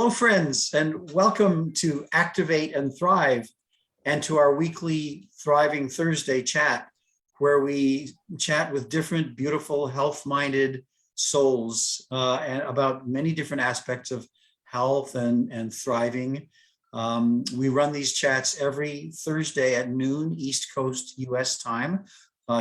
Hello, friends, and welcome to Activate and Thrive and to our weekly Thriving Thursday chat, where we chat with different, beautiful, health-minded souls and about many different aspects of health and thriving. We run these chats every Thursday at noon East Coast US time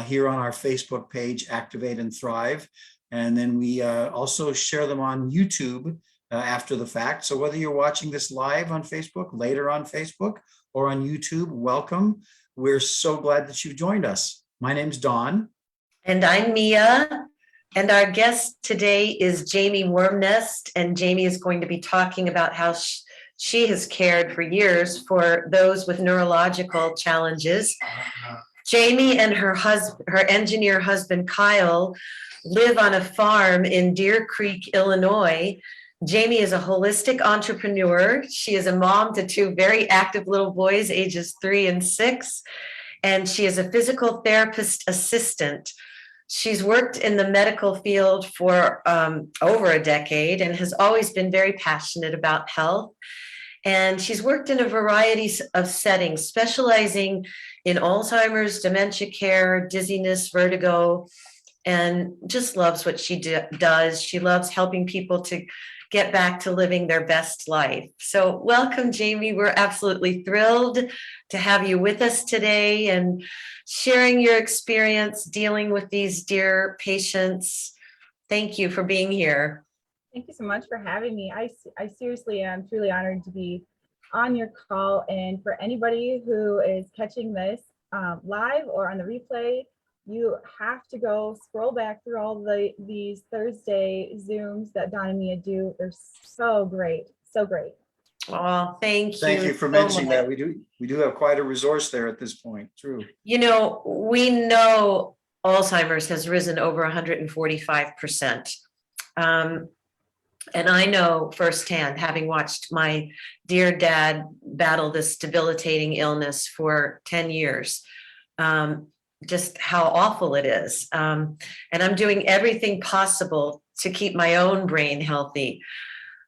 here on our Facebook page, Activate and Thrive. And then we also share them on YouTube after the fact. So whether you're watching this live on Facebook, later on Facebook, or on YouTube, welcome. We're so glad that you've joined us. My name's Dawn. And I'm Mia. And our guest today is Jaime Wurmnest. And Jaime is going to be talking about how she has cared for years for those with neurological challenges. Jaime and her engineer husband, Kyle, live on a farm in Deercreek, Illinois. Jaime is a holistic entrepreneur. She is a mom to two very active little boys, ages 3 and 6, and she is a physical therapist assistant. She's worked in the medical field for over a decade and has always been very passionate about health. And she's worked in a variety of settings, specializing in Alzheimer's, dementia care, dizziness, vertigo, and just loves what she does. She loves helping people to get back to living their best life. So welcome, Jaime. We're absolutely thrilled to have you with us today and sharing your experience dealing with these dear patients. Thank you for being here. Thank you so much for having me. I seriously am truly honored to be on your call. And for anybody who is catching this live or on the replay, you have to go scroll back through all these Thursday Zooms that Dawn and Mia do. They're so great, so great. Oh, thank you. Thank you for mentioning that. We do have quite a resource there at this point. True. You know, we know Alzheimer's has risen over 145%. And I know firsthand, having watched my dear dad battle this debilitating illness for 10 years, just how awful it is. And I'm doing everything possible to keep my own brain healthy.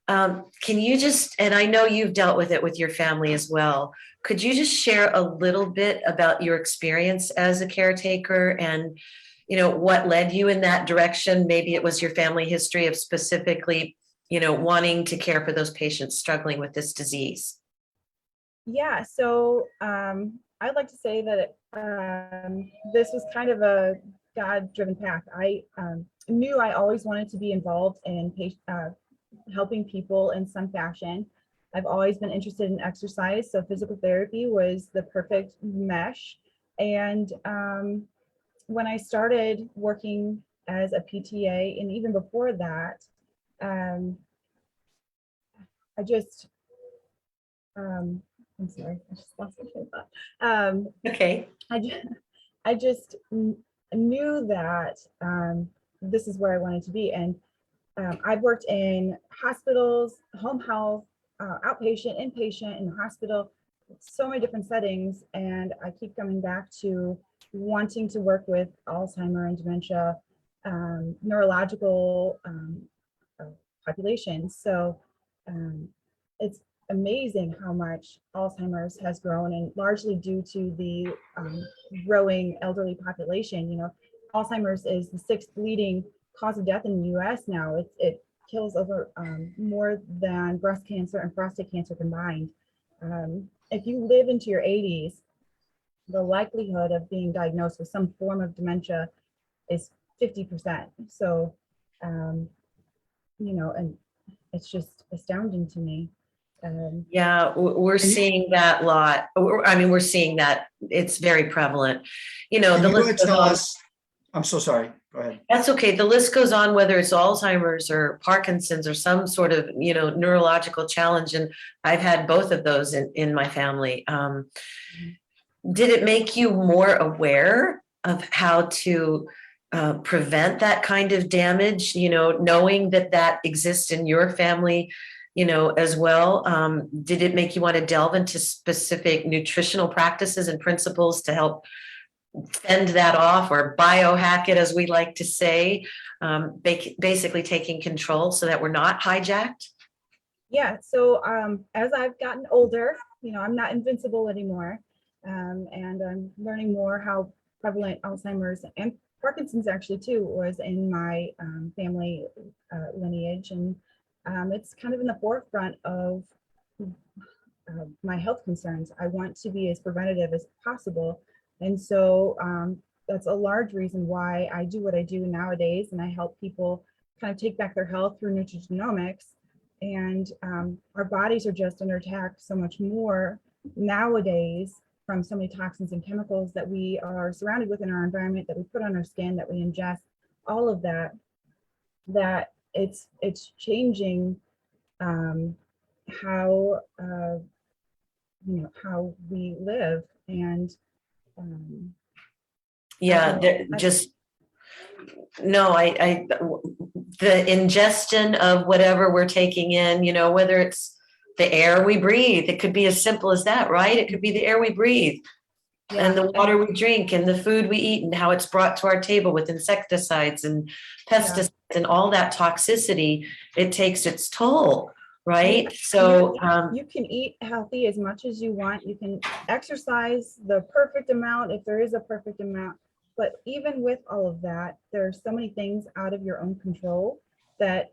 Can you just, and I know you've dealt with it with your family as well, could you just share a little bit about your experience as a caretaker and, you know, what led you in that direction? Maybe it was your family history of specifically, you know, wanting to care for those patients struggling with this disease. Yeah, so I'd like to say that this was kind of a God-driven path. I knew I always wanted to be involved in helping people in some fashion. I've always been interested in exercise, so physical therapy was the perfect mesh. And when I started working as a PTA, and even before that, I'm sorry, I just lost my train of thought. Okay. I just knew that this is where I wanted to be. And I've worked in hospitals, home health, outpatient, inpatient, in the hospital, so many different settings. And I keep coming back to wanting to work with Alzheimer and dementia, neurological populations. So it's amazing how much Alzheimer's has grown, and largely due to the growing elderly population. You know, Alzheimer's is the 6th leading cause of death in the US now. It kills over more than breast cancer and prostate cancer combined. If you live into your 80s, the likelihood of being diagnosed with some form of dementia is 50%. So, you know, and it's just astounding to me. Yeah, we're seeing that a lot. I mean, we're seeing that it's very prevalent. You know, the list goes on. I'm so sorry. Go ahead. That's okay. The list goes on, whether it's Alzheimer's or Parkinson's or some sort of, you know, neurological challenge. And I've had both of those in my family. Did it make you more aware of how to prevent that kind of damage, you know, knowing that that exists in your family, you know, as well? Did it make you want to delve into specific nutritional practices and principles to help fend that off, or biohack it, as we like to say, basically taking control so that we're not hijacked? Yeah, so as I've gotten older, I'm not invincible anymore. And I'm learning more how prevalent Alzheimer's and Parkinson's actually too was in my family lineage. And it's kind of in the forefront of my health concerns. I want to be as preventative as possible. And so that's a large reason why I do what I do nowadays. And I help people kind of take back their health through nutrigenomics. And our bodies are just under attack so much more nowadays from so many toxins and chemicals that we are surrounded with in our environment, that we put on our skin, that we ingest, all of that, that it's changing how how we live. And Yeah, just no, the ingestion of whatever we're taking in, whether it's the air we breathe, it could be as simple as that, right? It could be the air we breathe and the water we drink and the food we eat and how it's brought to our table with insecticides and pesticides and all that toxicity. It takes its toll, right? So you can eat healthy as much as you want. You can exercise the perfect amount if there is a perfect amount. But even with all of that, there are so many things out of your own control that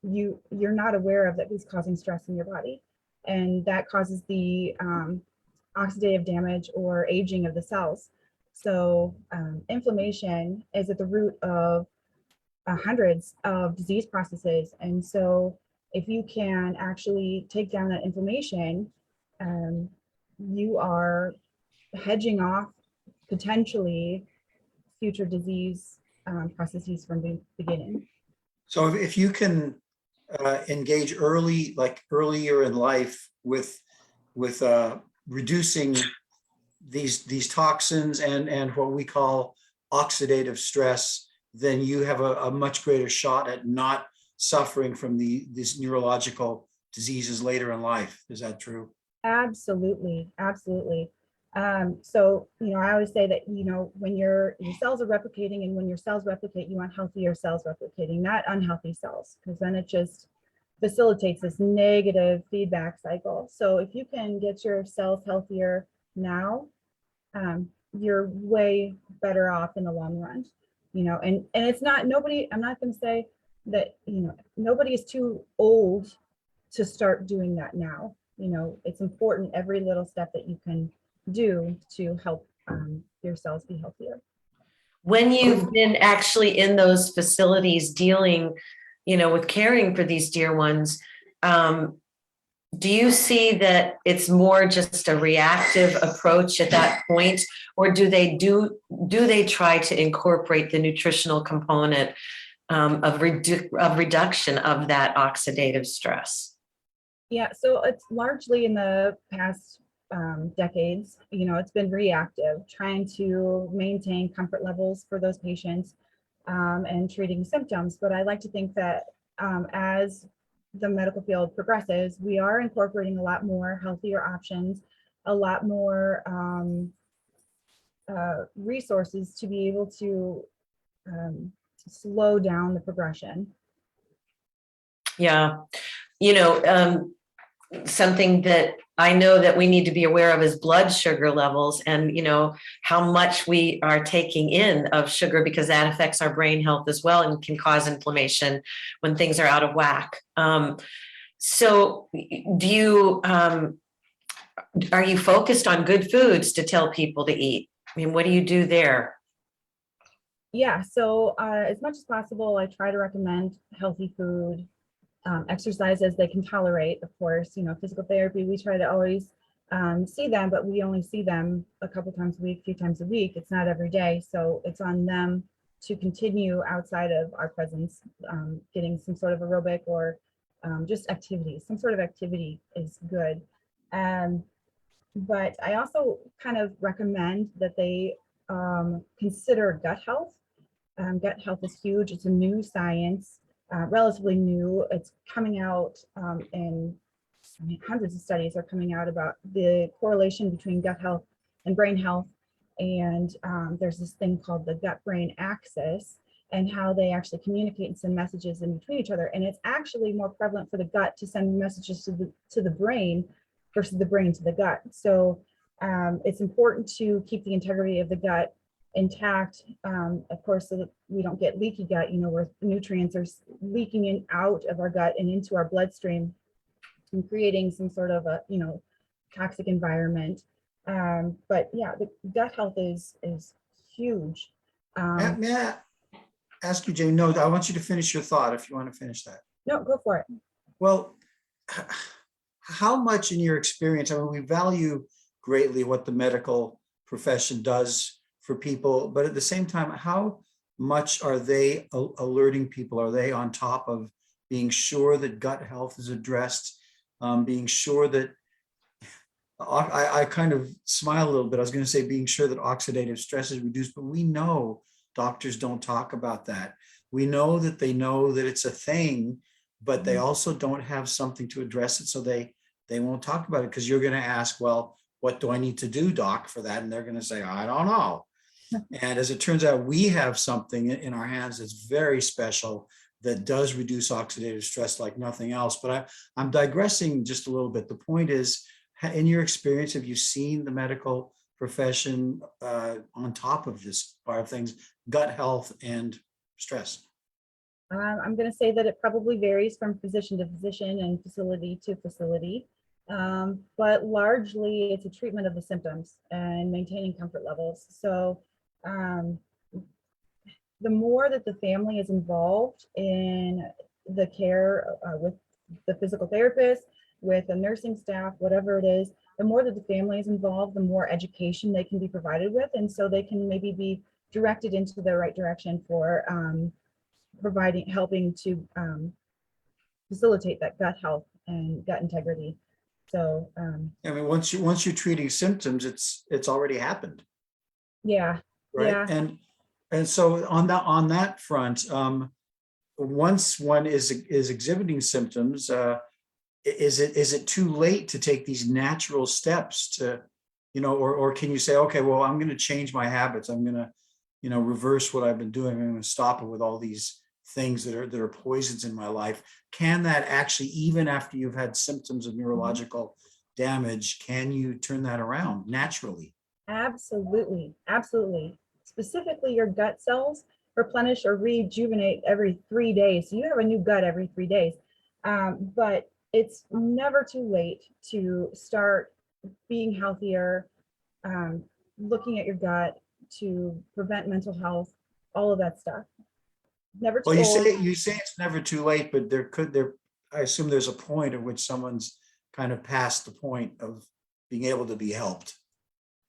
you're not aware of, that is causing stress in your body. And that causes the oxidative damage or aging of the cells. So inflammation is at the root of hundreds of disease processes. And so if you can actually take down that inflammation, you are hedging off potentially future disease processes from the beginning. So if you can engage early, like earlier in life with reducing these toxins and what we call oxidative stress, then you have a much greater shot at not suffering from these neurological diseases later in life. Is that true? Absolutely, absolutely. So, I always say that, when your cells are replicating, and when your cells replicate, you want healthier cells replicating, not unhealthy cells, because then it just facilitates this negative feedback cycle. So if you can get your cells healthier now, you're way better off in the long run, and it's not nobody, I'm not going to say that, nobody is too old to start doing that now. It's important, every little step that you can do to help your cells be healthier. When you've been actually in those facilities dealing, with caring for these dear ones, do you see that it's more just a reactive approach at that point, or do they try to incorporate the nutritional component of reduction of that oxidative stress? Yeah, so it's largely in the past decades, it's been reactive, trying to maintain comfort levels for those patients and treating symptoms. But I like to think that as the medical field progresses, we are incorporating a lot more healthier options, a lot more resources to be able to slow down the progression. Yeah, something that I know that we need to be aware of is blood sugar levels, and how much we are taking in of sugar, because that affects our brain health as well and can cause inflammation when things are out of whack. So do you are you focused on good foods to tell people to eat? I mean, what do you do there? Yeah, so as much as possible, I try to recommend healthy food, exercise as they can tolerate. Of course, physical therapy, we try to always see them, but we only see them a couple times a week, a few times a week. It's not every day. So it's on them to continue outside of our presence, getting some sort of aerobic or just activity. Some sort of activity is good. But I also kind of recommend that they consider gut health. Gut health is huge. It's a new science. Relatively new. It's coming out in hundreds of studies are coming out about the correlation between gut health and brain health. And there's this thing called the gut-brain axis. and how they actually communicate and send messages in between each other. And it's actually more prevalent for the gut to send messages to the brain versus the brain to the gut. So it's important to keep the integrity of the gut intact, of course, so that we don't get leaky gut, where nutrients are leaking in out of our gut and into our bloodstream and creating some sort of a, toxic environment. But yeah, the gut health is huge. May I ask you, Jane? No, I want you to finish your thought if you want to finish that. No, go for it. Well, how much in your experience, I mean, we value greatly what the medical profession does for people, but at the same time, how much are they alerting people? Are they on top of being sure that gut health is addressed, being sure that, I kind of smile a little bit. I was going to say being sure that oxidative stress is reduced, but we know doctors don't talk about that. We know that they know that it's a thing, but they also don't have something to address it. So they won't talk about it, because you're going to ask, well, what do I need to do, doc, for that? And they're going to say, I don't know. And as it turns out, we have something in our hands that's very special that does reduce oxidative stress like nothing else. But I'm digressing just a little bit. The point is, in your experience, have you seen the medical profession on top of this part of things, gut health and stress? I'm going to say that it probably varies from physician to physician and facility to facility. But largely it's a treatment of the symptoms and maintaining comfort levels. So the more that the family is involved in the care with the physical therapist, with the nursing staff, whatever it is, the more that the family is involved, the more education they can be provided with. And so they can maybe be directed into the right direction for helping to facilitate that gut health and gut integrity. So I mean, once you're treating symptoms, it's already happened. Yeah. Right. Yeah. And so on that front, once one is exhibiting symptoms, is it too late to take these natural steps to, or can you say, okay, well, I'm going to change my habits. I'm going to, reverse what I've been doing. I'm going to stop it with all these things that are poisons in my life. Can that actually, even after you've had symptoms of neurological damage, can you turn that around naturally? Absolutely. Absolutely. Specifically, your gut cells replenish or rejuvenate every 3 days. So you have a new gut every 3 days. But it's never too late to start being healthier, looking at your gut to prevent mental health, all of that stuff. Never too Well, old. you say it's never too late, but I assume there's a point at which someone's kind of past the point of being able to be helped.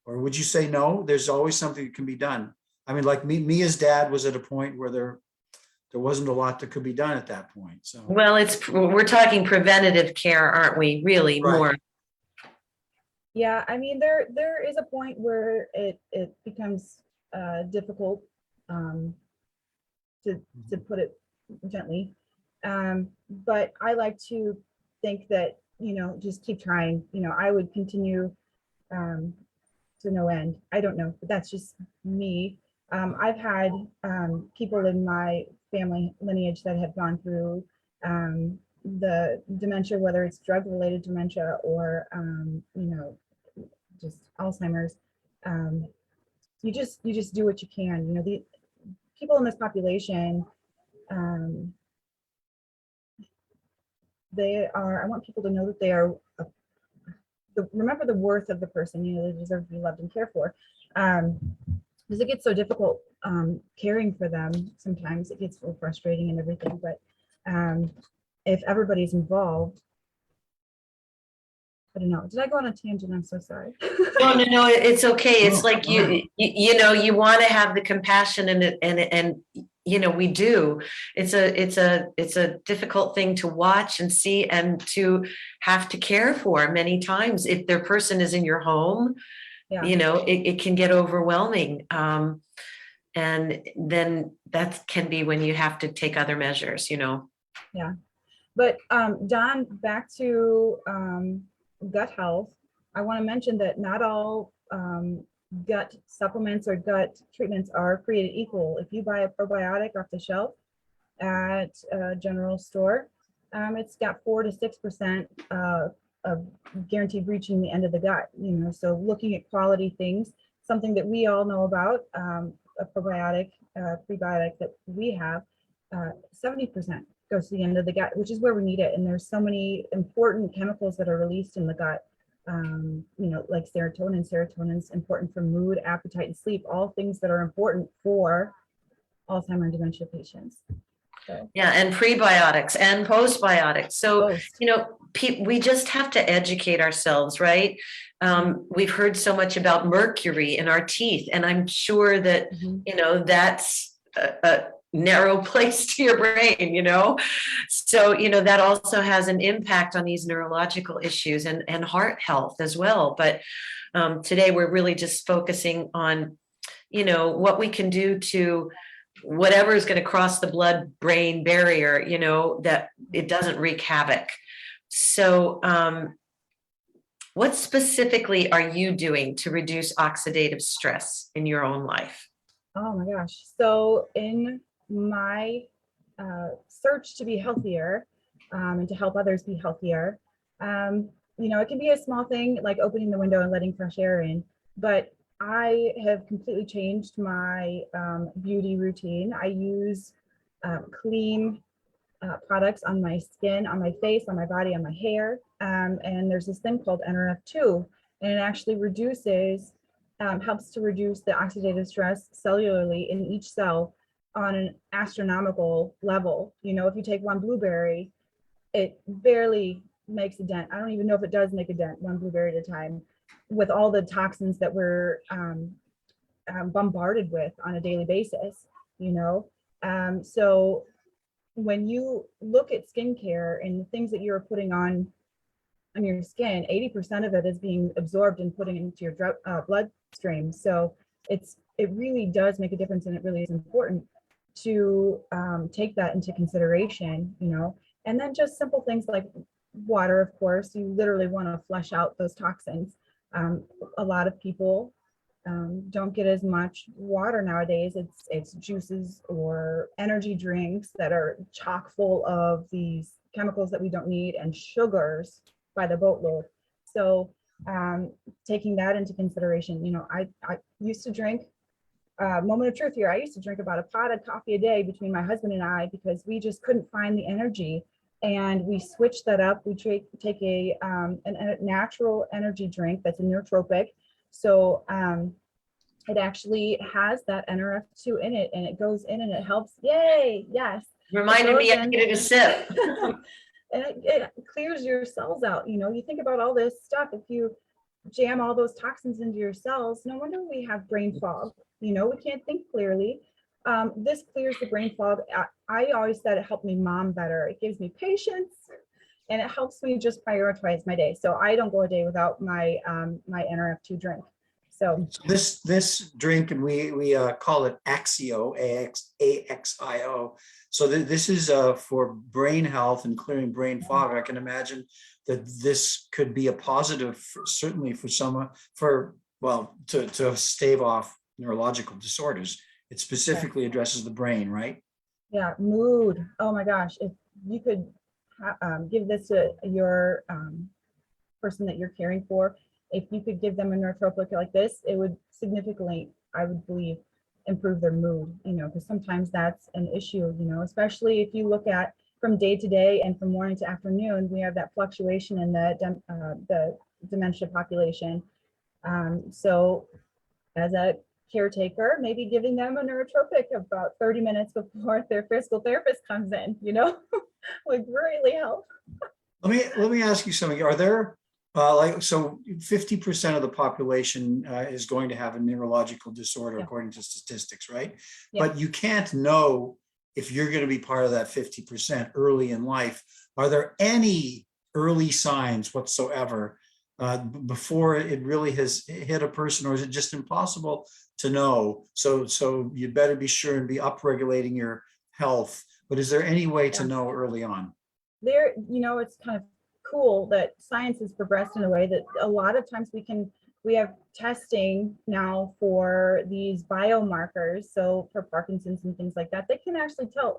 Or would you say no? There's always something that can be done. I mean, like Mia's dad was at a point where there wasn't a lot that could be done at that point. So Well, we're talking preventative care, aren't we? Really, right. more. Yeah, I mean, there is a point where it becomes difficult, to put it gently. But I like to think that, just keep trying. I would continue to no end. I don't know, but that's just me. I've had people in my family lineage that have gone through the dementia, whether it's drug-related dementia or just Alzheimer's. You just do what you can. The people in this population, I want people to know that they are remember the worth of the person. They deserve to be loved and cared for. Because it gets so difficult caring for them. Sometimes it gets a little frustrating and everything, but if everybody's involved, I don't know. Did I go on a tangent? I'm so sorry. No, it's okay. It's No, like no. you want to have the compassion and we do. It's a difficult thing to watch and see and to have to care for many times. If their person is in your home, Yeah. it can get overwhelming. And then that can be when you have to take other measures, Yeah. But Don, back to gut health. I want to mention that not all gut supplements or gut treatments are created equal. If you buy a probiotic off the shelf at a general store, it's got 4 to 6% of guaranteed reaching the end of the gut. So looking at quality things, something that we all know about, a probiotic, prebiotic that we have, 70% goes to the end of the gut, which is where we need it. And there's so many important chemicals that are released in the gut, like serotonin. Serotonin's important for mood, appetite, and sleep, all things that are important for Alzheimer and dementia patients. So. Yeah, and prebiotics and postbiotics. So, Post. we just have to educate ourselves, right? We've heard so much about mercury in our teeth, and I'm sure that, that's a narrow place to your brain, So, that also has an impact on these neurological issues and heart health as well. But today we're really just focusing on, what we can do to whatever is going to cross the blood-brain barrier, that it doesn't wreak havoc. So what specifically are you doing to reduce oxidative stress in your own life? Oh my gosh. So in my search to be healthier and to help others be healthier, it can be a small thing like opening the window and letting fresh air in, but I have completely changed my beauty routine. I use clean products on my skin, on my face, on my body, on my hair. And there's this thing called NRF2, and it actually helps to reduce the oxidative stress cellularly in each cell on an astronomical level. If you take one blueberry, it barely makes a dent. I don't even know if it does make a dent, one blueberry at a time, with all the toxins that we're bombarded with on a daily basis, So when you look at skincare and the things that you're putting on your skin, 80% of it is being absorbed and putting into your bloodstream. So it really does make a difference, and it really is important to take that into consideration, and then just simple things like water. Of course, you literally want to flush out those toxins. A lot of people don't get as much water nowadays. It's juices or energy drinks that are chock full of these chemicals that we don't need, and sugars by the boatload. So taking that into consideration, I used to drink, moment of truth here, I used to drink about a pot of coffee a day between my husband and I, because we just couldn't find the energy. And we switched that up. We take a natural energy drink that's a nootropic. So it actually has that NRF2 in it, and it goes in and it helps. Yay, yes. Reminded me I needed a sip. And it clears your cells out. You think about all this stuff. If you jam all those toxins into your cells, no wonder we have brain fog. We can't think clearly. This clears the brain fog. I always said it helped me mom better. It gives me patience, and it helps me just prioritize my day. So I don't go a day without my my NRF2 drink. So this drink, and we call it Axio, AXIO. So this is for brain health and clearing brain fog. I can imagine that this could be a positive, certainly for someone, to stave off neurological disorders. It specifically addresses the brain, right? Yeah, mood. Oh my gosh, if you could give this to your person that you're caring for, if you could give them a nootropic like this, it would significantly, I would believe, improve their mood, because sometimes that's an issue, especially if you look at from day to day and from morning to afternoon, we have that fluctuation in the dementia population. So as a caretaker, maybe giving them a nootropic about 30 minutes before their physical therapist comes in, would really help. Let me ask you something. Are there so 50% of the population is going to have a neurological disorder, according to statistics, right? Yeah. But you can't know if you're going to be part of that 50% early in life. Are there any early signs whatsoever before it really has hit a person, or is it just impossible to know? So you better be sure and be upregulating your health. But is there any way to know early on? It's kind of cool that science has progressed in a way that a lot of times we can we have testing now for these biomarkers. So for Parkinson's and things like that, they can actually tell.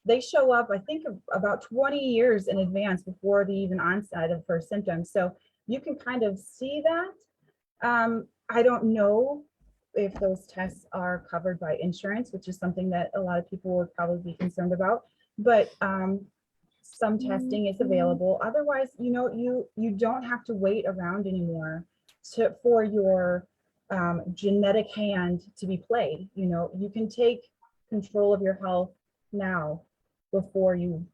They show up, I think, about 20 years in advance before the even onset of first symptoms. So you can kind of see that. I don't know if those tests are covered by insurance, which is something that a lot of people would probably be concerned about. But some testing is available. Otherwise, you don't have to wait around anymore for your genetic hand to be played. You can take control of your health now before you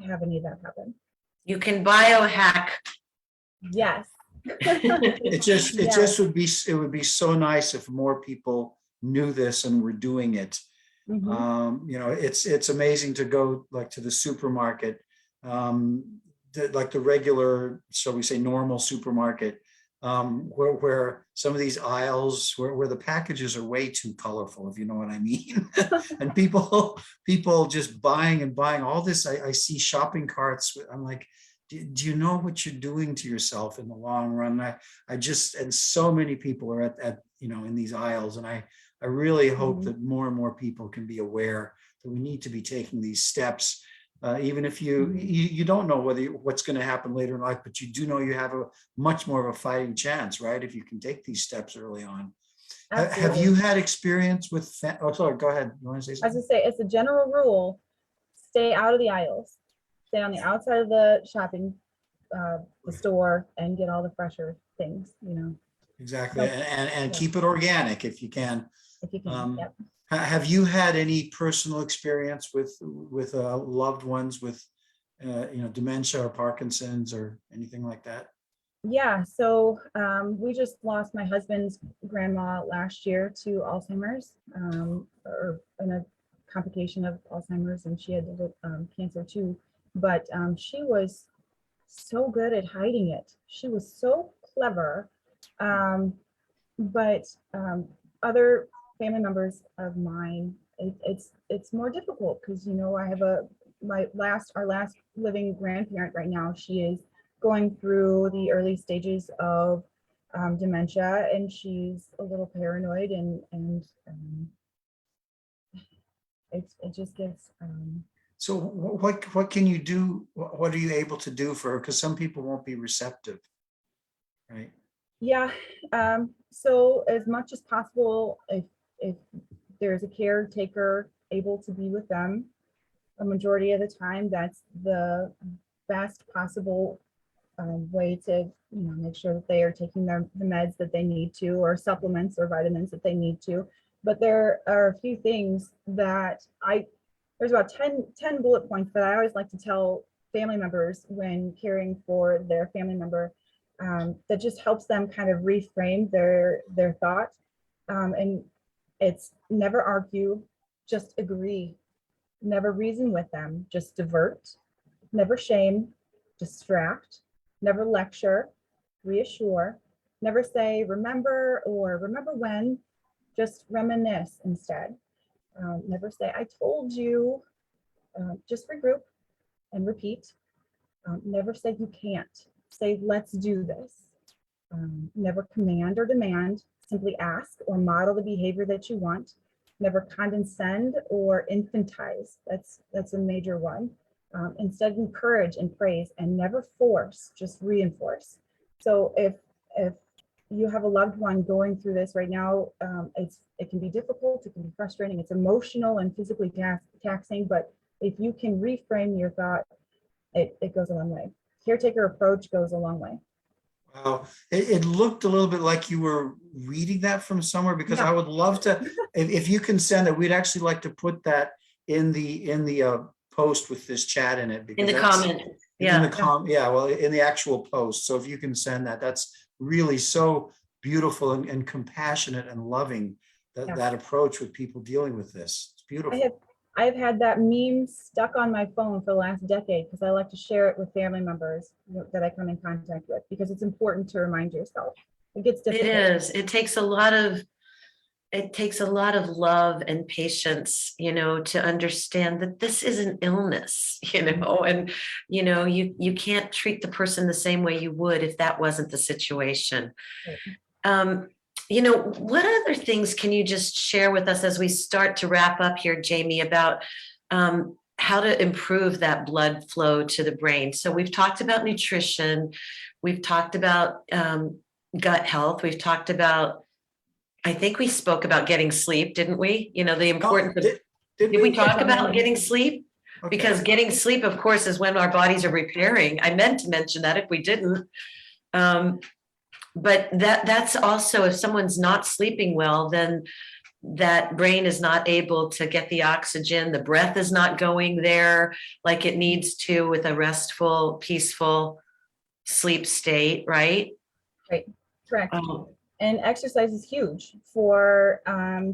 have any of that happen. You can biohack. Yes. It Yes. just would be so nice if more people knew this and were doing it. Mhm. It's amazing to go like to the supermarket, like the regular, shall we say, normal supermarket, where some of these aisles where the packages are way too colorful, if you know what I mean. And people just buying and buying all this. I see shopping carts. I'm like, do you know what you're doing to yourself in the long run? And so many people are at in these aisles, and I really hope that more and more people can be aware that we need to be taking these steps. Even if you don't know what's going to happen later in life, but you do know you have a much more of a fighting chance, right? If you can take these steps early on. Have you had experience with? Oh, sorry. Go ahead. You want to say As something? I say, it's a general rule: stay out of the aisles, stay on the outside of the shopping, the store, and get all the fresher things. Exactly, So, and yeah, keep it organic if you can. if you can. Yep. Have you had any personal experience with loved ones with dementia or Parkinson's or anything like that? Yeah, so we just lost my husband's grandma last year to Alzheimer's, or in a complication of Alzheimer's, and she had cancer too. But she was so good at hiding it. She was so clever. But other family members of mine, it's more difficult because I have our last living grandparent right now. She is going through the early stages of dementia, and she's a little paranoid, and it just gets. So what can you do? What are you able to do for her? Because some people won't be receptive, right? Yeah. So as much as possible, if there's a caretaker able to be with them, a majority of the time, that's the best possible way to make sure that they are taking the meds that they need to, or supplements or vitamins that they need to. But there are a few things that there's about 10 bullet points that I always like to tell family members when caring for their family member, that just helps them kind of reframe their thought. And it's never argue, just agree. Never reason with them, just divert. Never shame, distract. Never lecture, reassure. Never say remember or remember when, just reminisce instead. Never say I told you, just regroup and repeat. Never say you can't, say let's do this. Never command or demand, simply ask or model the behavior that you want. Never condescend or infantize, that's a major one. Instead encourage and praise, and never force, just reinforce. So if you have a loved one going through this right now, it can be difficult, it can be frustrating, it's emotional and physically taxing, but if you can reframe your thought, it goes a long way. Caretaker approach goes a long way. Wow, it looked a little bit like you were reading that from somewhere, because Yeah. I would love to, if you can send it, we'd actually like to put that in the post with this chat in it. In the comment. In the actual post. So if you can send that, that's really so beautiful and compassionate and loving, that approach with people dealing with this. It's beautiful. I've had that meme stuck on my phone for the last decade because I like to share it with family members that I come in contact with, because it's important to remind yourself. It gets difficult. It is. It takes a lot of love and patience, to understand that this is an illness, and you can't treat the person the same way you would if that wasn't the situation. You know, what other things can you just share with us as we start to wrap up here, Jamie, about how to improve that blood flow to the brain? So we've talked about nutrition, we've talked about gut health, we've talked about, I think we spoke about getting sleep, didn't we? You know, the importance of, did we talk about getting sleep? Okay. Because getting sleep, of course, is when our bodies are repairing. I meant to mention that if we didn't. But that's also, if someone's not sleeping well, then that brain is not able to get the oxygen, the breath is not going there like it needs to with a restful, peaceful sleep state, right? Right, correct. And exercise is huge for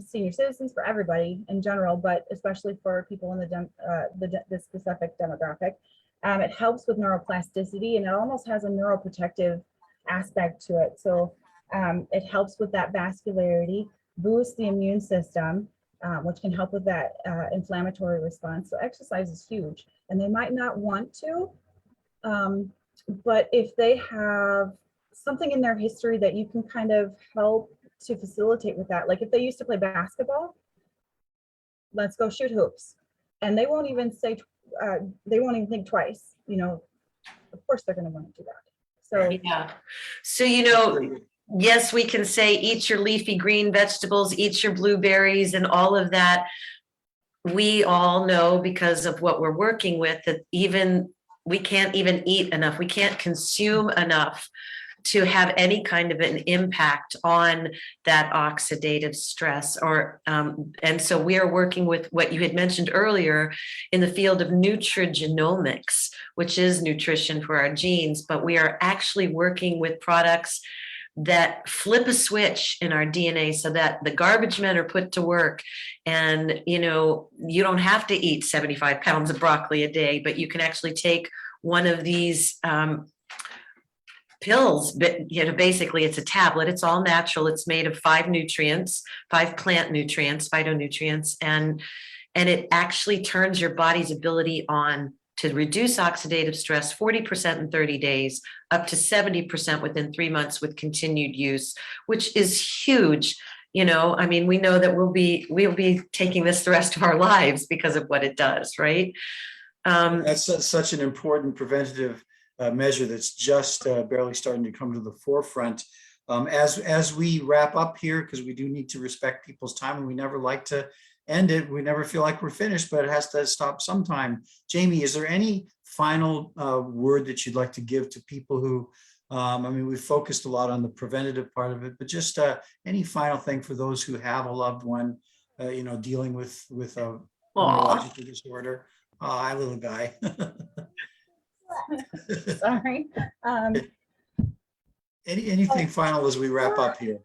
senior citizens, for everybody in general, but especially for people in the specific demographic. It helps with neuroplasticity, and it almost has a neuroprotective aspect to it. So it helps with that vascularity, boosts the immune system, which can help with that inflammatory response. So exercise is huge, and they might not want to, but if they have something in their history that you can kind of help to facilitate with that, like if they used to play basketball, let's go shoot hoops, and they won't even say, they won't even think twice, you know, of course they're going to want to do that. So yeah. So, you know, yes, we can say eat your leafy green vegetables, eat your blueberries and all of that. We all know, because of what we're working with, that we can't even eat enough. We can't consume enough to have any kind of an impact on that oxidative stress. And so we are working with what you had mentioned earlier in the field of nutrigenomics, which is nutrition for our genes, but we are actually working with products that flip a switch in our DNA so that the garbage men are put to work. And, you know, you don't have to eat 75 pounds of broccoli a day, but you can actually take one of these pills, but you know, basically it's a tablet. It's all natural. It's made of 5 plant nutrients, phytonutrients, and it actually turns your body's ability on to reduce oxidative stress 40% in 30 days, up to 70% within 3 months with continued use, which is huge. You know, I mean, we know that we'll be taking this the rest of our lives because of what it does, right? That's such an important preventative measure that's just barely starting to come to the forefront. As we wrap up here, because we do need to respect people's time, and we never like to end it. We never feel like we're finished, but it has to stop sometime. Jamie, is there any final word that you'd like to give to people who, I mean, we've focused a lot on the preventative part of it, but just any final thing for those who have a loved one, you know, dealing with a neurological disorder? Hi, little guy. sorry. Anything final as we wrap up here?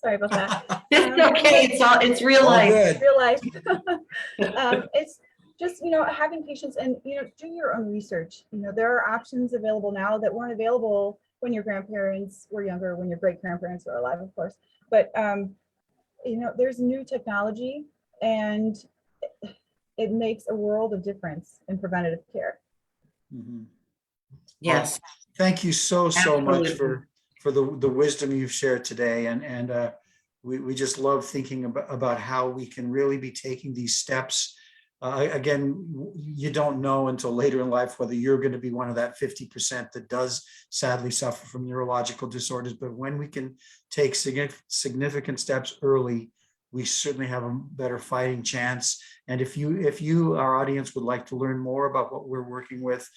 Sorry about that. It's okay. It's real life. Good. Real life. It's just, you know, having patience and, you know, do your own research. You know, there are options available now that weren't available when your grandparents were younger, when your great grandparents were alive, of course. But, you know, there's new technology, and it makes a world of difference in preventative care. Mm-hmm. Yes. Well, thank you so much Absolutely. for the wisdom you've shared today. And we just love thinking about how we can really be taking these steps. Again, you don't know until later in life whether you're going to be one of that 50% that does sadly suffer from neurological disorders. But when we can take significant steps early, we certainly have a better fighting chance. And if you, our audience, would like to learn more about what we're working with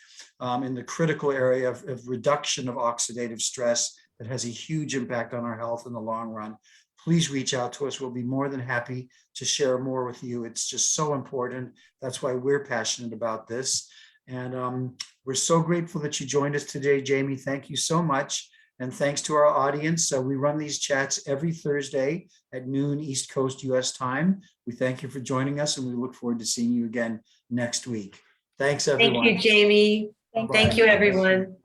in the critical area of reduction of oxidative stress that has a huge impact on our health in the long run, please reach out to us. We'll be more than happy to share more with you. It's just so important. That's why we're passionate about this. And we're so grateful that you joined us today, Jamie. Thank you so much. And thanks to our audience. We run these chats every Thursday at noon East Coast US time. We thank you for joining us, and we look forward to seeing you again next week. Thanks, everyone. Thank you, Jamie. Thank Thank you, everyone.